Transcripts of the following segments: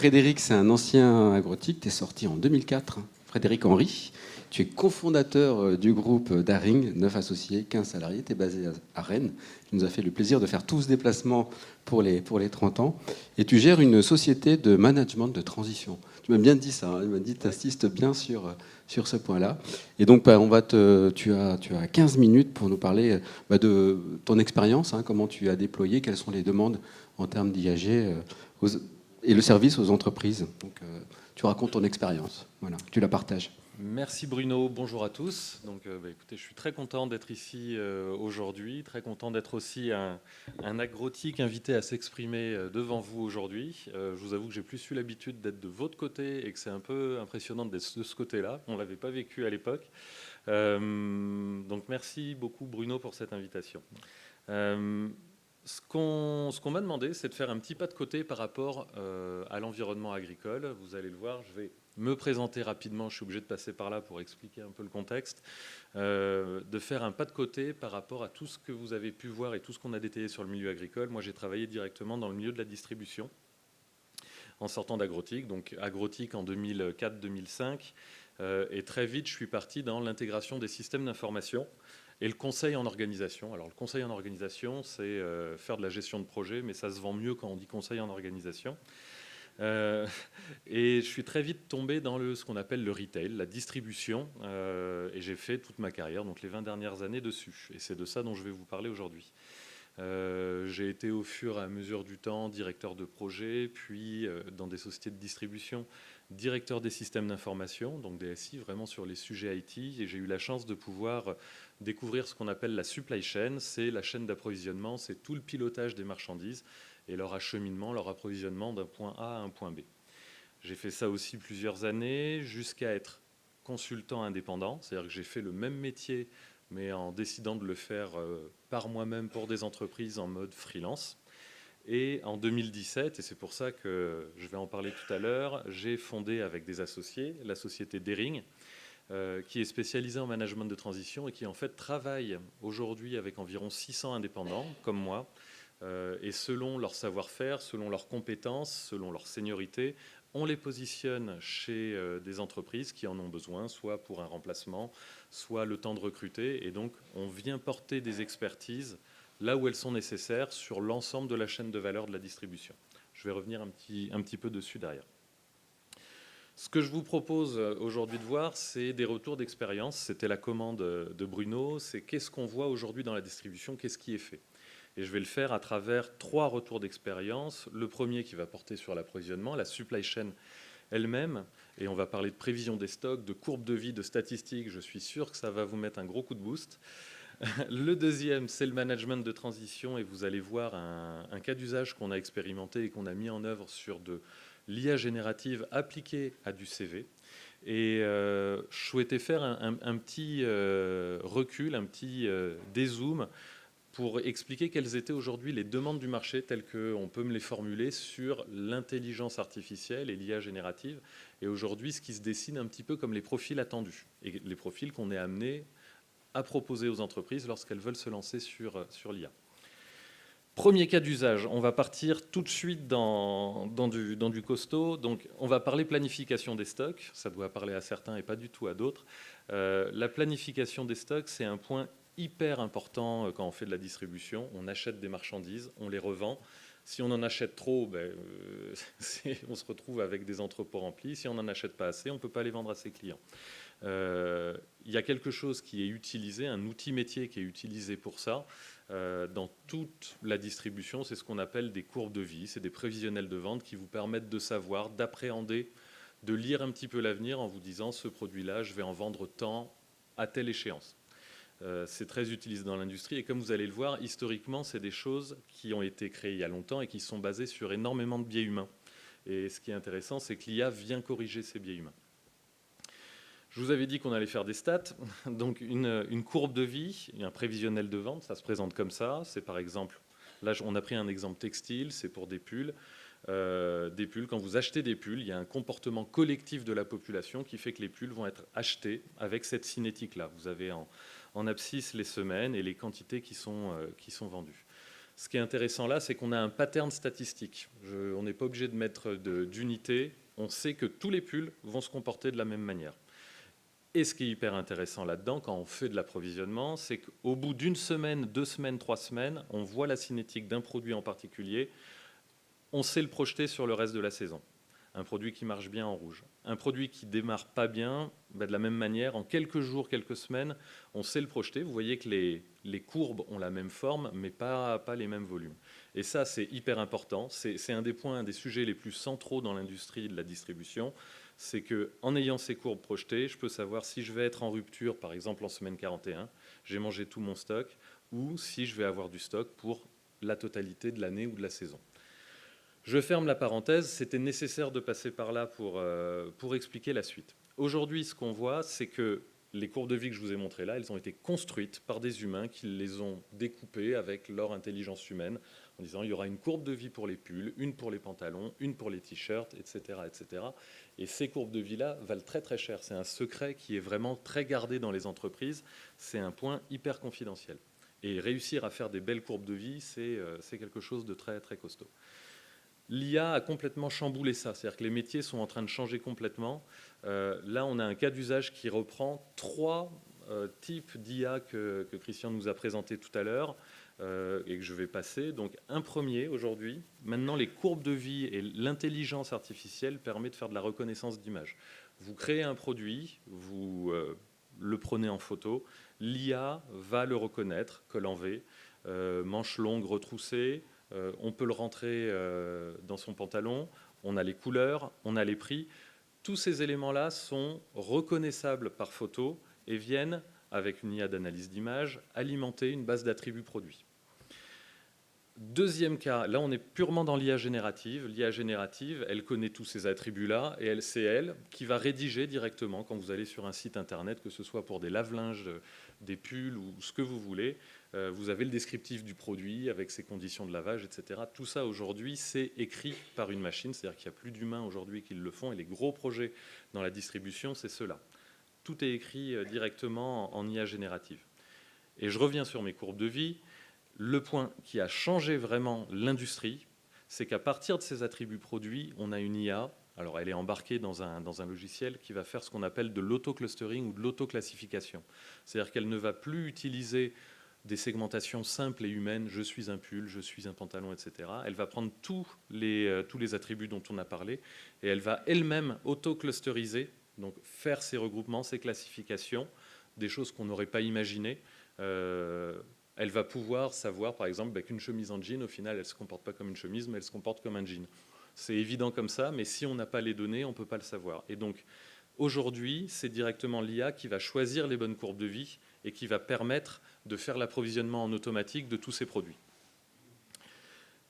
Frédéric, c'est un ancien agrotique. Tu es sorti en 2004. Frédéric Henry. Tu es cofondateur du groupe Daring, 9 associés, 15 salariés. Tu es basé à Rennes. Tu nous as fait le plaisir de faire tout ce déplacement pour les 30 ans. Et tu gères une société de management de transition. Tu m'as bien dit ça. Hein. Tu m'as dit que tu insistes bien sur ce point-là. Et donc, tu as 15 minutes pour nous parler de ton expérience, hein, comment tu as déployé, quelles sont les demandes en termes d'IAG et le service aux entreprises. Donc, tu racontes ton expérience. Voilà, tu la partages. Merci Bruno, bonjour à tous. Donc, écoutez, je suis très content d'être ici aujourd'hui, très content d'être aussi un agrotique invité à s'exprimer devant vous aujourd'hui. Je vous avoue que j'ai plus eu l'habitude d'être de votre côté et que c'est un peu impressionnant d'être de ce côté-là. On ne l'avait pas vécu à l'époque. Donc merci beaucoup Bruno pour cette invitation. Ce qu'on m'a demandé, c'est de faire un petit pas de côté par rapport à l'environnement agricole. Vous allez le voir, je vais me présenter rapidement, je suis obligé de passer par là pour expliquer un peu le contexte, de faire un pas de côté par rapport à tout ce que vous avez pu voir et tout ce qu'on a détaillé sur le milieu agricole. Moi, j'ai travaillé directement dans le milieu de la distribution en sortant d'Agrotique, donc Agrotique en 2004-2005, et très vite, je suis parti dans l'intégration des systèmes d'information et le conseil en organisation. Alors, le conseil en organisation, c'est faire de la gestion de projet, mais ça se vend mieux quand on dit conseil en organisation. Et je suis très vite tombé dans ce qu'on appelle le retail, la distribution, et j'ai fait toute ma carrière, donc les 20 dernières années dessus. Et c'est de ça dont je vais vous parler aujourd'hui. J'ai été au fur et à mesure du temps directeur de projet, puis dans des sociétés de distribution, directeur des systèmes d'information, donc DSI, vraiment sur les sujets IT. Et j'ai eu la chance de pouvoir découvrir ce qu'on appelle la supply chain, c'est la chaîne d'approvisionnement, c'est tout le pilotage des marchandises et leur acheminement, leur approvisionnement d'un point A à un point B. J'ai fait ça aussi plusieurs années, jusqu'à être consultant indépendant, c'est-à-dire que j'ai fait le même métier, mais en décidant de le faire par moi-même pour des entreprises en mode freelance. Et en 2017, et c'est pour ça que je vais en parler tout à l'heure, j'ai fondé avec des associés la société Daring, qui est spécialisée en management de transition et qui en fait travaille aujourd'hui avec environ 600 indépendants, comme moi, et selon leur savoir-faire, selon leurs compétences, selon leur seniorité, on les positionne chez des entreprises qui en ont besoin, soit pour un remplacement, soit le temps de recruter. Et donc, on vient porter des expertises là où elles sont nécessaires sur l'ensemble de la chaîne de valeur de la distribution. Je vais revenir un petit peu dessus derrière. Ce que je vous propose aujourd'hui de voir, c'est des retours d'expérience. C'était la commande de Bruno. C'est qu'est-ce qu'on voit aujourd'hui dans la distribution, qu'est-ce qui est fait. Et je vais le faire à travers 3 retours d'expérience. Le premier qui va porter sur l'approvisionnement, la supply chain elle-même. Et on va parler de prévision des stocks, de courbe de vie, de statistiques. Je suis sûr que ça va vous mettre un gros coup de boost. Le deuxième, c'est le management de transition. Et vous allez voir un cas d'usage qu'on a expérimenté et qu'on a mis en œuvre sur de l'IA générative appliquée à du CV. Et je souhaitais faire un petit recul, un petit dézoom pour expliquer quelles étaient aujourd'hui les demandes du marché telles qu'on peut me les formuler sur l'intelligence artificielle et l'IA générative. Et aujourd'hui, ce qui se dessine un petit peu comme les profils attendus et les profils qu'on est amené à proposer aux entreprises lorsqu'elles veulent se lancer sur l'IA. Premier cas d'usage, on va partir tout de suite dans du costaud. Donc, on va parler planification des stocks. Ça doit parler à certains et pas du tout à d'autres. La planification des stocks, c'est un point hyper important quand on fait de la distribution. On achète des marchandises, on les revend. Si on en achète trop, on se retrouve avec des entrepôts remplis. Si on n'en achète pas assez, on ne peut pas les vendre à ses clients. Il y a quelque chose qui est utilisé, un outil métier qui est utilisé pour ça. Dans toute la distribution, c'est ce qu'on appelle des courbes de vie. C'est des prévisionnels de vente qui vous permettent de savoir, d'appréhender, de lire un petit peu l'avenir en vous disant ce produit-là, je vais en vendre tant à telle échéance. C'est très utilisé dans l'industrie et comme vous allez le voir, historiquement, c'est des choses qui ont été créées il y a longtemps et qui sont basées sur énormément de biais humains. Et ce qui est intéressant, c'est que l'IA vient corriger ces biais humains. Je vous avais dit qu'on allait faire des stats. Donc une courbe de vie, un prévisionnel de vente, ça se présente comme ça. C'est par exemple, là on a pris un exemple textile, c'est pour des pulls. Quand vous achetez des pulls, il y a un comportement collectif de la population qui fait que les pulls vont être achetés avec cette cinétique-là. Vous avez en abscisse les semaines et les quantités qui sont vendues. Ce qui est intéressant là, c'est qu'on a un pattern statistique. On n'est pas obligé de mettre d'unité. On sait que tous les pulls vont se comporter de la même manière. Et ce qui est hyper intéressant là-dedans, quand on fait de l'approvisionnement, c'est qu'au bout d'une semaine, 2 semaines, 3 semaines, on voit la cinétique d'un produit en particulier, on sait le projeter sur le reste de la saison. Un produit qui marche bien en rouge. Un produit qui démarre pas bien, de la même manière, en quelques jours, quelques semaines, on sait le projeter. Vous voyez que les courbes ont la même forme, mais pas les mêmes volumes. Et ça, c'est hyper important. C'est un des sujets les plus centraux dans l'industrie de la distribution. C'est qu'en ayant ces courbes projetées, je peux savoir si je vais être en rupture, par exemple en semaine 41, j'ai mangé tout mon stock, ou si je vais avoir du stock pour la totalité de l'année ou de la saison. Je ferme la parenthèse, c'était nécessaire de passer par là pour expliquer la suite. Aujourd'hui, ce qu'on voit, c'est que les courbes de vie que je vous ai montrées là, elles ont été construites par des humains qui les ont découpées avec leur intelligence humaine, en disant il y aura une courbe de vie pour les pulls, une pour les pantalons, une pour les t-shirts, etc., etc. Et ces courbes de vie-là valent très très cher. C'est un secret qui est vraiment très gardé dans les entreprises. C'est un point hyper confidentiel. Et réussir à faire des belles courbes de vie, c'est quelque chose de très très costaud. L'IA a complètement chamboulé ça, c'est-à-dire que les métiers sont en train de changer complètement. Là, on a un cas d'usage qui reprend 3 types d'IA que Christian nous a présenté tout à l'heure et que je vais passer. Donc, un premier aujourd'hui, maintenant les courbes de vie et l'intelligence artificielle permettent de faire de la reconnaissance d'image. Vous créez un produit, vous le prenez en photo, l'IA va le reconnaître, col en V, manches longues retroussées. On peut le rentrer dans son pantalon, on a les couleurs, on a les prix. Tous ces éléments-là sont reconnaissables par photo et viennent, avec une IA d'analyse d'image, alimenter une base d'attributs produits. Deuxième cas, là on est purement dans l'IA générative. L'IA générative, elle connaît tous ces attributs-là et c'est elle qui va rédiger directement quand vous allez sur un site internet, que ce soit pour des lave-linges, des pulls ou ce que vous voulez. Vous avez le descriptif du produit avec ses conditions de lavage, etc. Tout ça aujourd'hui, c'est écrit par une machine, c'est-à-dire qu'il n'y a plus d'humains aujourd'hui qui le font et les gros projets dans la distribution, c'est cela. Tout est écrit directement en IA générative. Et je reviens sur mes courbes de vie. Le point qui a changé vraiment l'industrie, c'est qu'à partir de ces attributs produits, on a une IA. Alors, elle est embarquée dans un logiciel qui va faire ce qu'on appelle de l'auto-clustering ou de l'auto-classification. C'est-à-dire qu'elle ne va plus utiliser des segmentations simples et humaines, je suis un pull, je suis un pantalon, etc. Elle va prendre tous les attributs dont on a parlé et elle va elle-même auto-clusteriser, donc faire ces regroupements, ces classifications, des choses qu'on n'aurait pas imaginées. Elle va pouvoir savoir, par exemple, qu'une chemise en jean, au final, elle ne se comporte pas comme une chemise, mais elle se comporte comme un jean. C'est évident comme ça, mais si on n'a pas les données, on ne peut pas le savoir. Et donc, aujourd'hui, c'est directement l'IA qui va choisir les bonnes courbes de vie et qui va permettre de faire l'approvisionnement en automatique de tous ces produits.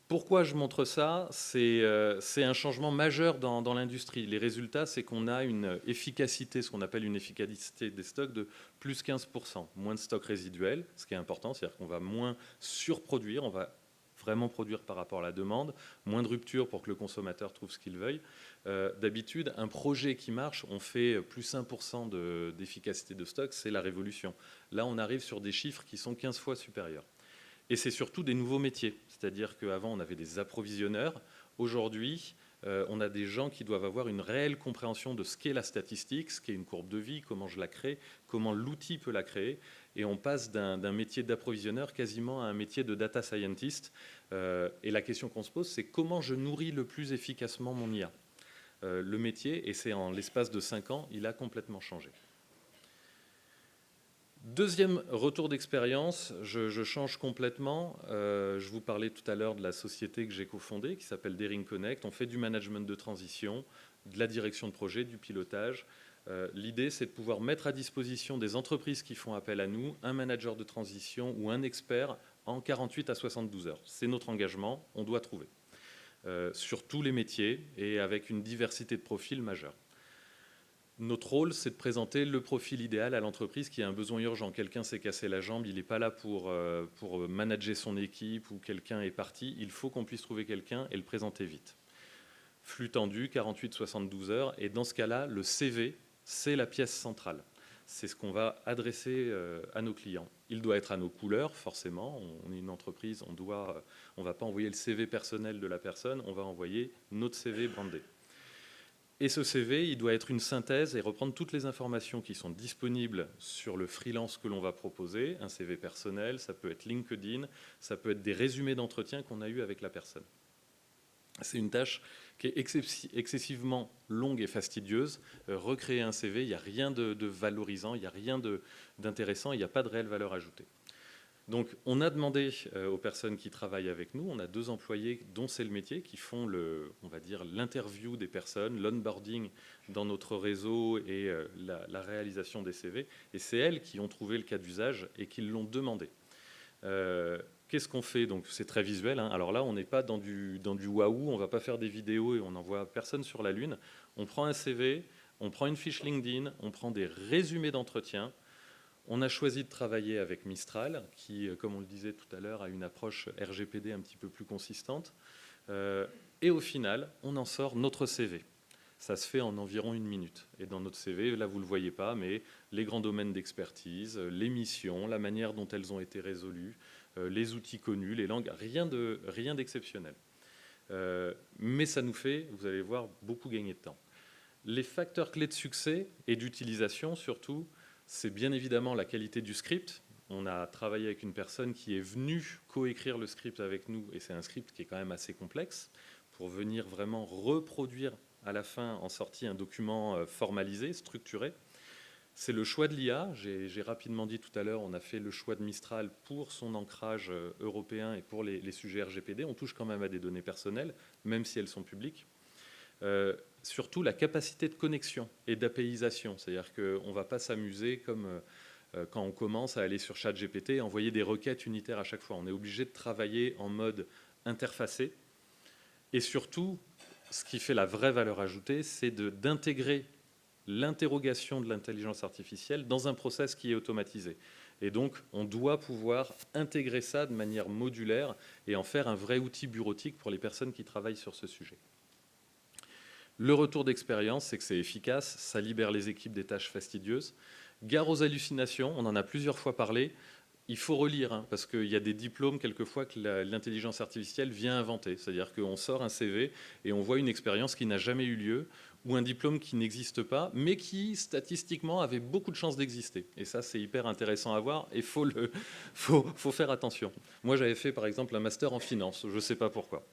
Pourquoi je montre ça? C'est un changement majeur dans l'industrie. Les résultats, c'est qu'on a une efficacité, ce qu'on appelle une efficacité des stocks de plus 15%. Moins de stocks résiduels, ce qui est important, c'est-à-dire qu'on va moins surproduire, on va vraiment produire par rapport à la demande, moins de rupture pour que le consommateur trouve ce qu'il veuille. D'habitude, un projet qui marche, on fait plus 1% d'efficacité de stock, c'est la révolution. Là, on arrive sur des chiffres qui sont 15 fois supérieurs. Et c'est surtout des nouveaux métiers. C'est-à-dire qu'avant, on avait des approvisionneurs. Aujourd'hui, on a des gens qui doivent avoir une réelle compréhension de ce qu'est la statistique, ce qu'est une courbe de vie, comment je la crée, comment l'outil peut la créer. Et on passe d'un métier d'approvisionneur quasiment à un métier de data scientist. Et la question qu'on se pose, c'est comment je nourris le plus efficacement mon IA. Le métier, et c'est en l'espace de 5 ans, il a complètement changé. Deuxième retour d'expérience, je change complètement. Je vous parlais tout à l'heure de la société que j'ai cofondée, qui s'appelle Daring Connect. On fait du management de transition, de la direction de projet, du pilotage. L'idée, c'est de pouvoir mettre à disposition des entreprises qui font appel à nous, un manager de transition ou un expert en 48 à 72 heures. C'est notre engagement, on doit trouver. Sur tous les métiers et avec une diversité de profils majeure. Notre rôle, c'est de présenter le profil idéal à l'entreprise qui a un besoin urgent. Quelqu'un s'est cassé la jambe, il n'est pas là pour manager son équipe ou quelqu'un est parti. Il faut qu'on puisse trouver quelqu'un et le présenter vite. Flux tendu, 48-72 heures. Et dans ce cas-là, le CV, c'est la pièce centrale. c'est ce qu'on va adresser à nos clients. Il doit être à nos couleurs, forcément. On est une entreprise, on ne va pas envoyer le CV personnel de la personne, on va envoyer notre CV brandé. Et ce CV, il doit être une synthèse et reprendre toutes les informations qui sont disponibles sur le freelance que l'on va proposer. Un CV personnel, ça peut être LinkedIn, ça peut être des résumés d'entretien qu'on a eu avec la personne. C'est une tâche qui est excessivement longue et fastidieuse. Recréer un CV, il n'y a rien de valorisant, il n'y a rien d'intéressant, il n'y a pas de réelle valeur ajoutée. Donc on a demandé aux personnes qui travaillent avec nous, on a 2 employés dont c'est le métier, qui font on va dire l'interview des personnes, l'onboarding dans notre réseau et la réalisation des CV. Et c'est elles qui ont trouvé le cas d'usage et qui l'ont demandé. Qu'est-ce qu'on fait? Donc c'est très visuel, hein. Alors là, on n'est pas dans du waouh, on ne va pas faire des vidéos et on n'envoie personne sur la Lune. On prend un CV, on prend une fiche LinkedIn, on prend des résumés d'entretien. On a choisi de travailler avec Mistral, qui, comme on le disait tout à l'heure, a une approche RGPD un petit peu plus consistante. Et au final, on en sort notre CV. Ça se fait en environ 1 minute. Et dans notre CV, là, vous ne le voyez pas, mais les grands domaines d'expertise, les missions, la manière dont elles ont été résolues, les outils connus, les langues, rien d'exceptionnel. Mais ça nous fait, vous allez voir, beaucoup gagner de temps. Les facteurs clés de succès et d'utilisation, surtout, c'est bien évidemment la qualité du script. On a travaillé avec une personne qui est venue coécrire le script avec nous, et c'est un script qui est quand même assez complexe, pour venir vraiment reproduire à la fin en sortie un document formalisé, structuré. C'est le choix de l'IA. J'ai rapidement dit tout à l'heure, on a fait le choix de Mistral pour son ancrage européen et pour les sujets RGPD. On touche quand même à des données personnelles, même si elles sont publiques. Surtout la capacité de connexion et d'APIisation. C'est-à-dire qu'on ne va pas s'amuser comme quand on commence à aller sur ChatGPT et envoyer des requêtes unitaires à chaque fois. On est obligé de travailler en mode interfacé. Et surtout, ce qui fait la vraie valeur ajoutée, c'est d'intégrer l'interrogation de l'intelligence artificielle dans un process qui est automatisé. Et donc, on doit pouvoir intégrer ça de manière modulaire et en faire un vrai outil bureautique pour les personnes qui travaillent sur ce sujet. Le retour d'expérience, c'est que c'est efficace, ça libère les équipes des tâches fastidieuses. Gare aux hallucinations, on en a plusieurs fois parlé. Il faut relire, hein, parce qu'il y a des diplômes quelquefois que l'intelligence artificielle vient inventer. C'est-à-dire qu'on sort un CV et on voit une expérience qui n'a jamais eu lieu, ou un diplôme qui n'existe pas, mais qui statistiquement avait beaucoup de chances d'exister. Et ça, c'est hyper intéressant à voir et faut faire attention. Moi, j'avais fait par exemple un master en finance, je ne sais pas pourquoi.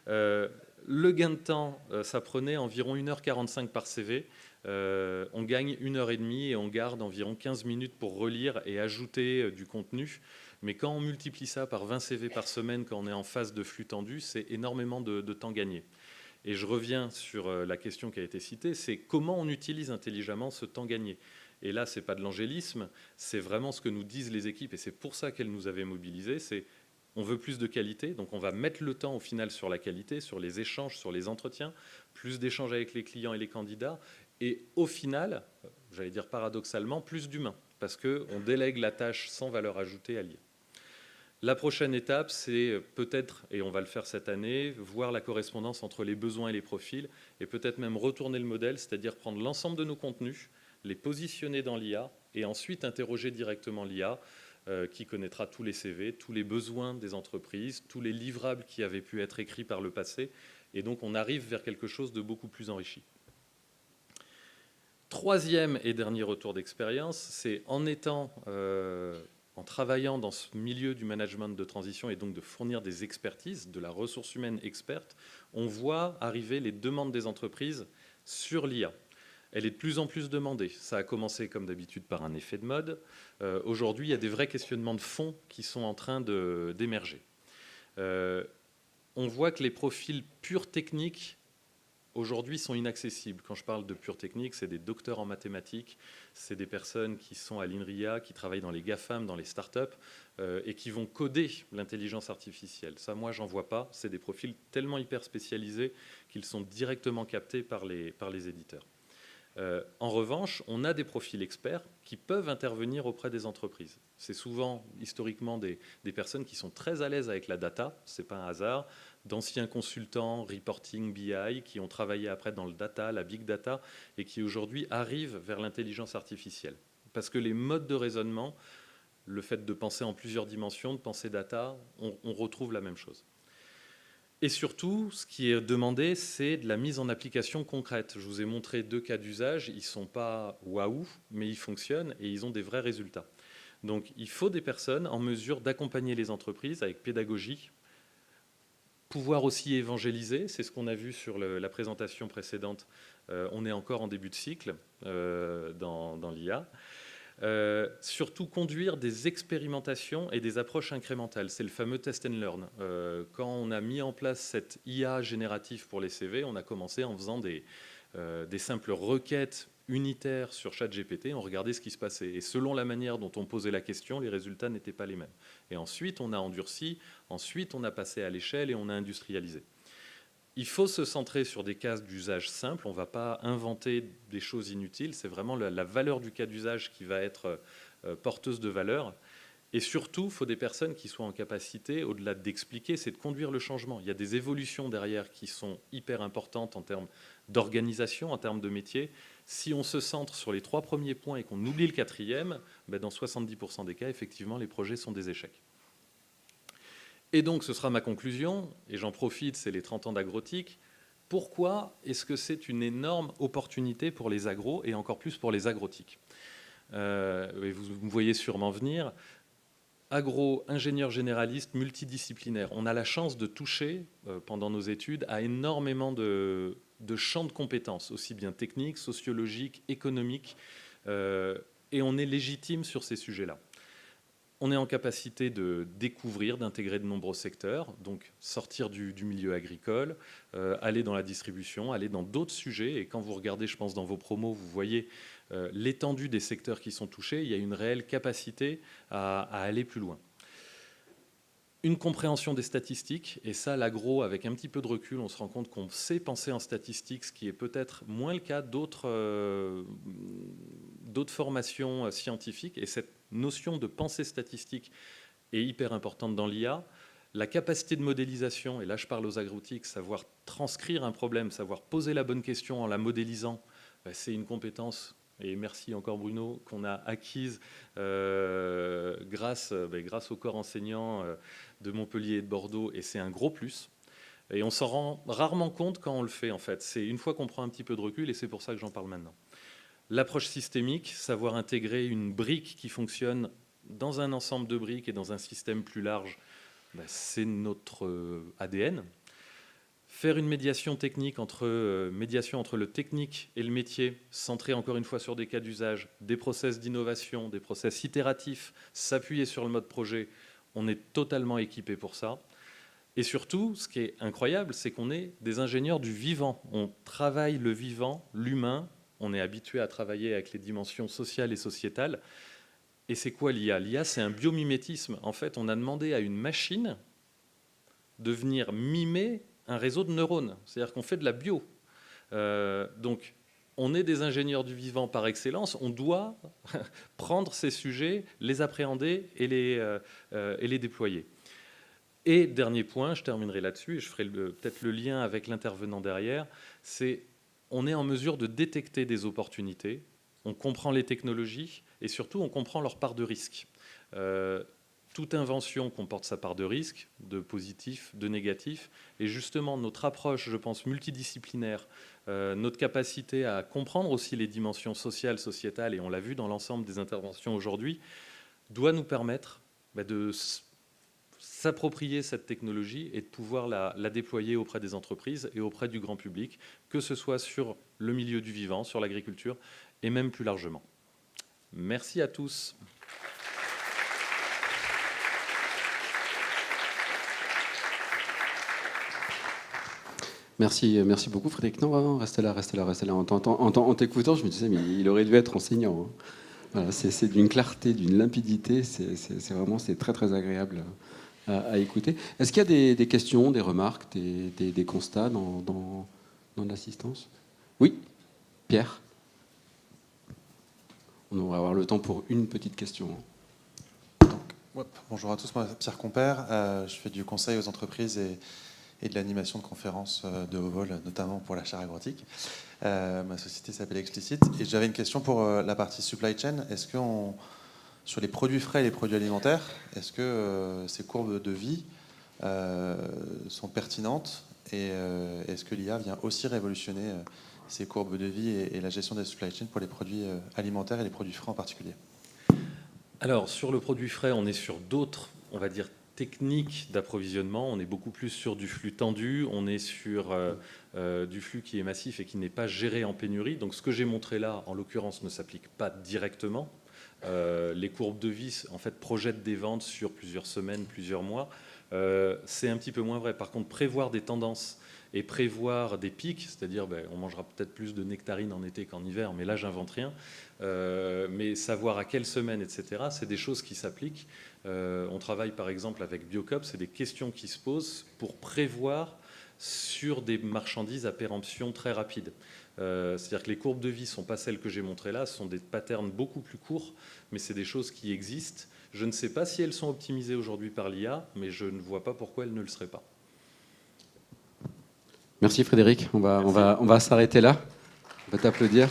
Le gain de temps, ça prenait environ 1h45 par CV. On gagne 1h30 et on garde environ 15 minutes pour relire et ajouter du contenu. Mais quand on multiplie ça par 20 CV par semaine, quand on est en phase de flux tendu, c'est énormément de temps gagné. Et je reviens sur la question qui a été citée, c'est comment on utilise intelligemment ce temps gagné. Et là, ce n'est pas de l'angélisme, c'est vraiment ce que nous disent les équipes, et c'est pour ça qu'elles nous avaient mobilisés, c'est on veut plus de qualité, donc on va mettre le temps au final sur la qualité, sur les échanges, sur les entretiens, plus d'échanges avec les clients et les candidats, et au final, j'allais dire paradoxalement, plus d'humains, parce qu'on délègue la tâche sans valeur ajoutée à l'IA. La prochaine étape, c'est peut-être, et on va le faire cette année, voir la correspondance entre les besoins et les profils, et peut-être même retourner le modèle, c'est-à-dire prendre l'ensemble de nos contenus, les positionner dans l'IA, et ensuite interroger directement l'IA, qui connaîtra tous les CV, tous les besoins des entreprises, tous les livrables qui avaient pu être écrits par le passé, et donc on arrive vers quelque chose de beaucoup plus enrichi. Troisième et dernier retour d'expérience, c'est en travaillant dans ce milieu du management de transition et donc de fournir des expertises, de la ressource humaine experte, on voit arriver les demandes des entreprises sur l'IA. Elle est de plus en plus demandée. Ça a commencé comme d'habitude par un effet de mode. Aujourd'hui, il y a des vrais questionnements de fond qui sont en train d'émerger. On voit que les profils purs techniques aujourd'hui sont inaccessibles. Quand je parle de pure technique, c'est des docteurs en mathématiques, c'est des personnes qui sont à l'INRIA, qui travaillent dans les GAFAM, dans les startups, et qui vont coder l'intelligence artificielle. Ça, moi, j'en vois pas. C'est des profils tellement hyper spécialisés qu'ils sont directement captés par les éditeurs. En revanche, on a des profils experts qui peuvent intervenir auprès des entreprises. C'est souvent, historiquement, des personnes qui sont très à l'aise avec la data, ce n'est pas un hasard, d'anciens consultants, reporting, BI, qui ont travaillé après dans le data, la big data, et qui aujourd'hui arrivent vers l'intelligence artificielle. Parce que les modes de raisonnement, le fait de penser en plusieurs dimensions, de penser data, on retrouve la même chose. Et surtout, ce qui est demandé, c'est de la mise en application concrète. Je vous ai montré 2 cas d'usage, ils ne sont pas waouh, mais ils fonctionnent et ils ont des vrais résultats. Donc il faut des personnes en mesure d'accompagner les entreprises avec pédagogie, pouvoir aussi évangéliser, c'est ce qu'on a vu sur la présentation précédente, on est encore en début de cycle dans l'IA. Surtout conduire des expérimentations et des approches incrémentales. C'est le fameux test and learn. Quand on a mis en place cette IA générative pour les CV, on a commencé en faisant des simples requêtes unitaires sur ChatGPT, on regardait ce qui se passait. Et selon la manière dont on posait la question, les résultats n'étaient pas les mêmes. Et ensuite, on a endurci, ensuite on a passé à l'échelle et on a industrialisé. Il faut se centrer sur des cas d'usage simples, on ne va pas inventer des choses inutiles, c'est vraiment la valeur du cas d'usage qui va être porteuse de valeur. Et surtout, il faut des personnes qui soient en capacité, au-delà d'expliquer, c'est de conduire le changement. Il y a des évolutions derrière qui sont hyper importantes en termes d'organisation, en termes de métier. Si on se centre sur les 3 premiers points et qu'on oublie le 4e, dans 70% des cas, effectivement, les projets sont des échecs. Et donc, ce sera ma conclusion, et j'en profite, c'est les 30 ans d'Agrotique. Pourquoi est-ce que c'est une énorme opportunité pour les agros, et encore plus pour les agrotiques ? Vous me voyez sûrement venir. Agro, ingénieur généraliste, multidisciplinaire. On a la chance de toucher, pendant nos études, à énormément de champs de compétences, aussi bien techniques, sociologiques, économiques, et on est légitime sur ces sujets-là. On est en capacité de découvrir, d'intégrer de nombreux secteurs, donc sortir du milieu agricole, aller dans la distribution, aller dans d'autres sujets. Et quand vous regardez, je pense, dans vos promos, vous voyez l'étendue des secteurs qui sont touchés. Il y a une réelle capacité à aller plus loin. Une compréhension des statistiques, et ça, l'agro, avec un petit peu de recul, on se rend compte qu'on sait penser en statistiques, ce qui est peut-être moins le cas d'autres formations scientifiques. Et cette notion de pensée statistique est hyper importante dans l'IA. La capacité de modélisation, et là je parle aux agrotiques, savoir transcrire un problème, savoir poser la bonne question en la modélisant, c'est une compétence, et merci encore Bruno, qu'on a acquise grâce au corps enseignant de Montpellier et de Bordeaux, et c'est un gros plus. Et on s'en rend rarement compte quand on le fait, en fait. C'est une fois qu'on prend un petit peu de recul, et c'est pour ça que j'en parle maintenant. L'approche systémique, savoir intégrer une brique qui fonctionne dans un ensemble de briques et dans un système plus large, c'est notre ADN. Faire une médiation technique entre le technique et le métier, centré encore une fois sur des cas d'usage, des process d'innovation, des process itératifs, s'appuyer sur le mode projet, on est totalement équipé pour ça. Et surtout, ce qui est incroyable, c'est qu'on est des ingénieurs du vivant. On travaille le vivant, l'humain. On est habitué à travailler avec les dimensions sociales et sociétales. Et c'est quoi l'IA ? L'IA, c'est un biomimétisme. En fait, on a demandé à une machine de venir mimer un réseau de neurones. C'est-à-dire qu'on fait de la bio. Donc, on est des ingénieurs du vivant par excellence. On doit prendre ces sujets, les appréhender et les déployer. Et dernier point, je terminerai là-dessus, et je ferai peut-être le lien avec l'intervenant derrière, c'est on est en mesure de détecter des opportunités, on comprend les technologies, et surtout on comprend leur part de risque. Toute invention comporte sa part de risque, de positif, de négatif, et justement notre approche, je pense, multidisciplinaire, notre capacité à comprendre aussi les dimensions sociales, sociétales, et on l'a vu dans l'ensemble des interventions aujourd'hui, doit nous permettre de s'approprier cette technologie et de pouvoir la déployer auprès des entreprises et auprès du grand public, que ce soit sur le milieu du vivant, sur l'agriculture, et même plus largement. Merci à tous. Merci beaucoup Frédéric. Non, restez là. En t'écoutant, je me disais, mais il aurait dû être enseignant. Hein. Voilà, c'est d'une clarté, d'une limpidité, c'est très très agréable à écouter. Est-ce qu'il y a des questions, des remarques, des constats dans l'assistance ? Oui, Pierre. On va avoir le temps pour une petite question. Bonjour à tous, moi Pierre Compère, je fais du conseil aux entreprises et de l'animation de conférences de haut vol, notamment pour la chaire agrotique. Ma société s'appelle Explicit. Et j'avais une question pour la partie supply chain. Est-ce que sur les produits frais et les produits alimentaires, est-ce que ces courbes de vie sont pertinentes et est-ce que l'IA vient aussi révolutionner ces courbes de vie et la gestion des supply chains pour les produits alimentaires et les produits frais en particulier? Alors, sur le produit frais, on est sur d'autres, on va dire, techniques d'approvisionnement. On est beaucoup plus sur du flux tendu, on est sur du flux qui est massif et qui n'est pas géré en pénurie. Donc, ce que j'ai montré là, en l'occurrence, ne s'applique pas directement. Les courbes de vie, en fait, projettent des ventes sur plusieurs semaines, plusieurs mois. C'est un petit peu moins vrai. Par contre, prévoir des tendances et prévoir des pics, c'est-à-dire on mangera peut-être plus de nectarines en été qu'en hiver, mais là, j'invente rien. Mais savoir à quelle semaine, etc., c'est des choses qui s'appliquent. On travaille par exemple avec Biocop, c'est des questions qui se posent pour prévoir sur des marchandises à péremption très rapide. C'est-à-dire que les courbes de vie ne sont pas celles que j'ai montrées là, ce sont des patterns beaucoup plus courts, mais c'est des choses qui existent. Je ne sais pas si elles sont optimisées aujourd'hui par l'IA, mais je ne vois pas pourquoi elles ne le seraient pas. Merci Frédéric, on va s'arrêter là. On va t'applaudir.